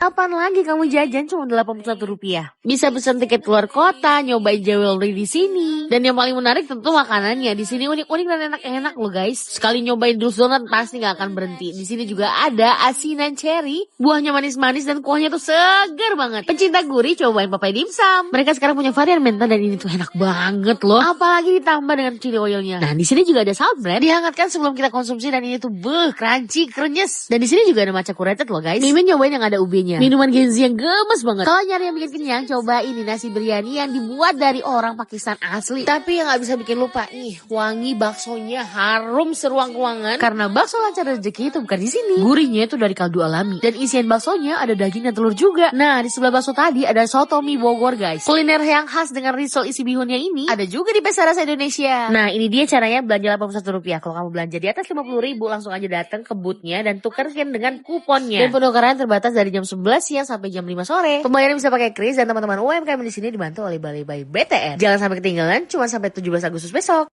Kapan lagi kamu jajan cuma Rp81? Bisa pesan tiket keluar kota, nyobain jewelry di sini. Dan yang paling menarik tentu makanannya. Di sini unik-unik dan enak-enak loh guys. Sekali nyobain dus donat pasti nggak akan berhenti. Di sini juga ada asinan cherry, buahnya manis-manis dan kuahnya tuh segar banget. Pencinta gurih cobain papai dimsum. Mereka sekarang punya varian mentai dan ini tuh enak banget loh. Apalagi ditambah dengan chili oilnya. Nah di sini juga ada salt bread dihangatkan sebelum kita konsumsi dan ini tuh crunchy, krenyes. Dan di sini juga ada matcha curated loh guys. Mimin nyobain yang ada ubinya. Minuman Genzi yang gemes banget. Kalau nyari yang bikin kenyang, coba ini nasi biryani yang dibuat dari orang Pakistan asli. Tapi yang gak bisa bikin lupa nih, wangi baksonya harum seruang ruangan. Karena bakso lancar rezeki itu bukan di sini. Gurihnya itu dari kaldu alami. Dan isian baksonya ada daging dan telur juga. Nah, di sebelah bakso tadi ada soto mie Bogor guys. Kuliner yang khas dengan risol isi bihunnya ini ada juga di Pesta Rasa Indonesia. Nah, ini dia caranya belanja Rp81. Kalau kamu belanja di atas Rp50.000, langsung aja datang ke boothnya dan tukarkan dengan kuponnya. Dan penukaran terbatas dari jam 11 siang sampai jam 5 sore. Pembayaran bisa pakai kris dan teman-teman UMKM di sini dibantu oleh Balai Bayi BTN. Jangan sampai ketinggalan, cuma sampai 17 Agustus besok.